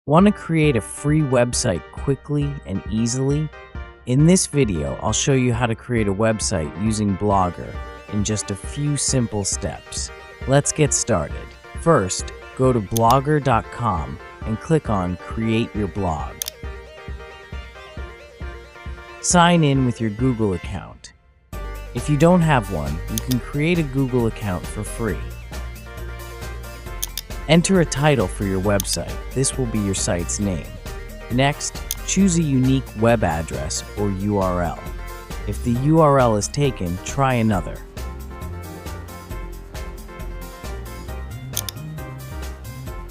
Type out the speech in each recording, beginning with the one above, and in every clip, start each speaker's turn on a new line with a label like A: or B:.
A: Want to create a free website quickly and easily? In this video, I'll show you how to create a website using Blogger in just a few simple steps. Let's get started. First, go to blogger.com and click on Create Your Blog. Sign in with your Google account. If you don't have one, you can create a Google account for free. Enter a title for your website. This will be your site's name. Next, choose a unique web address or URL. If the URL is taken, try another.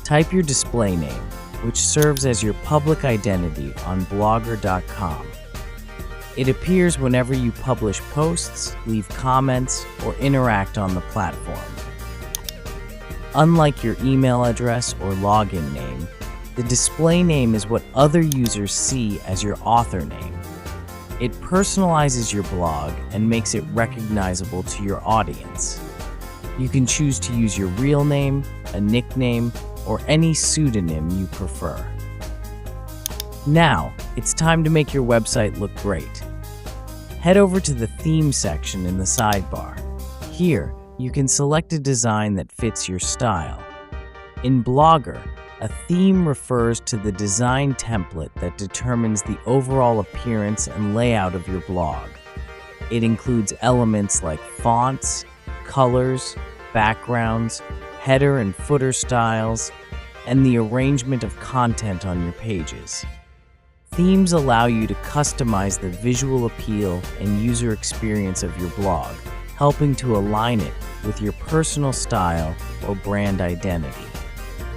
A: Type your display name, which serves as your public identity on blogger.com. It appears whenever you publish posts, leave comments, or interact on the platform. Unlike your email address or login name, the display name is what other users see as your author name. It personalizes your blog and makes it recognizable to your audience. You can choose to use your real name, a nickname, or any pseudonym you prefer. Now, it's time to make your website look great. Head over to the theme section in the sidebar. Here, you can select a design that fits your style. In Blogger, a theme refers to the design template that determines the overall appearance and layout of your blog. It includes elements like fonts, colors, backgrounds, header and footer styles, and the arrangement of content on your pages. Themes allow you to customize the visual appeal and user experience of your blog, helping to align it with your personal style or brand identity.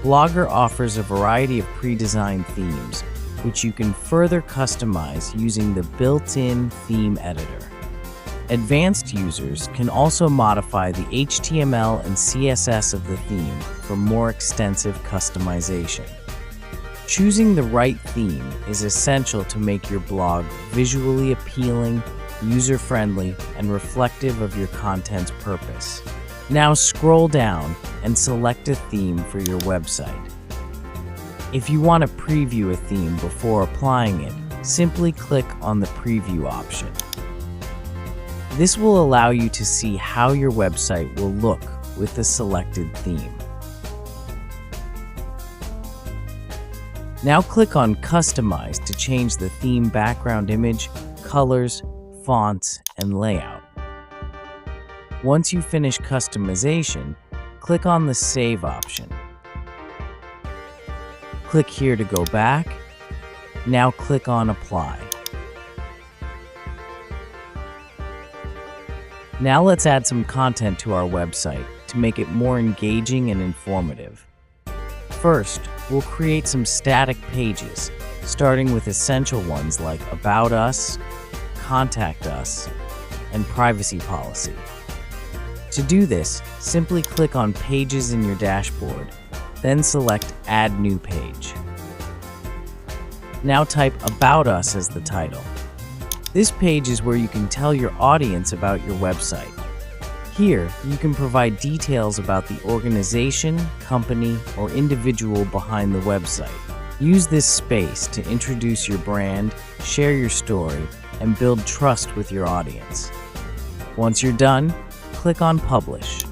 A: Blogger offers a variety of pre-designed themes, which you can further customize using the built-in theme editor. Advanced users can also modify the HTML and CSS of the theme for more extensive customization. Choosing the right theme is essential to make your blog visually appealing, user-friendly, and reflective of your content's purpose. Now scroll down and select a theme for your website. If you want to preview a theme before applying it, simply click on the preview option. This will allow you to see how your website will look with the selected theme. Now click on Customize to change the theme background image, colors, fonts, and layout. Once you finish customization, click on the Save option. Click here to go back. Now click on Apply. Now let's add some content to our website to make it more engaging and informative. First, we'll create some static pages, starting with essential ones like About Us, Contact Us, and Privacy Policy. To do this, simply click on Pages in your dashboard, then select Add New Page. Now type About Us as the title. This page is where you can tell your audience about your website. Here, you can provide details about the organization, company, or individual behind the website. Use this space to introduce your brand, share your story, and build trust with your audience. Once you're done, click on Publish.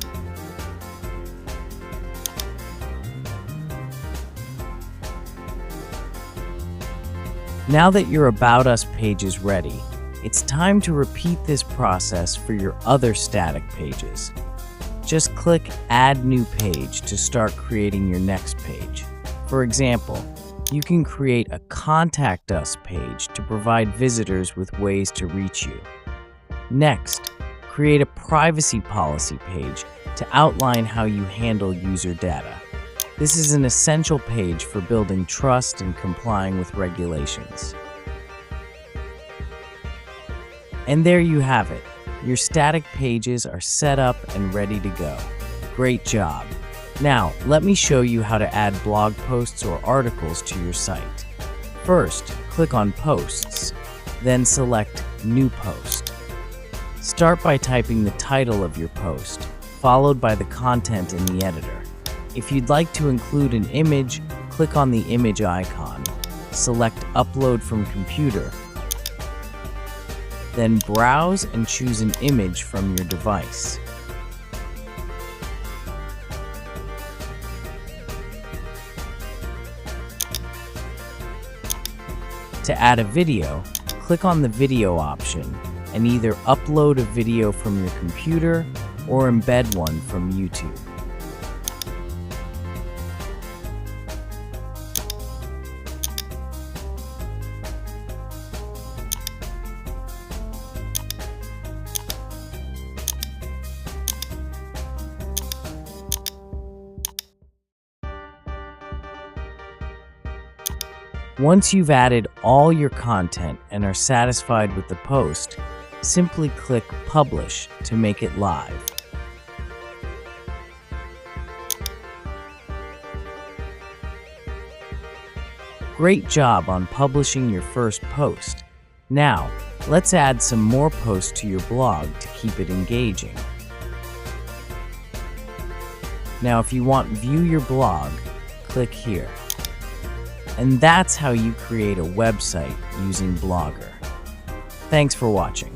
A: Now that your About Us page is ready, it's time to repeat this process for your other static pages. Just click Add New Page to start creating your next page. For example, you can create a Contact Us page to provide visitors with ways to reach you. Next, create a Privacy Policy page to outline how you handle user data. This is an essential page for building trust and complying with regulations. And there you have it. Your static pages are set up and ready to go. Great job. Now, let me show you how to add blog posts or articles to your site. First, click on Posts, then select New Post. Start by typing the title of your post, followed by the content in the editor. If you'd like to include an image, click on the image icon, select Upload from Computer, then browse and choose an image from your device. To add a video, click on the video option and either upload a video from your computer or embed one from YouTube. Once you've added all your content and are satisfied with the post, simply click Publish to make it live. Great job on publishing your first post. Now, let's add some more posts to your blog to keep it engaging. Now, if you want View Your Blog, click here. And that's how you create a website using Blogger. Thanks for watching.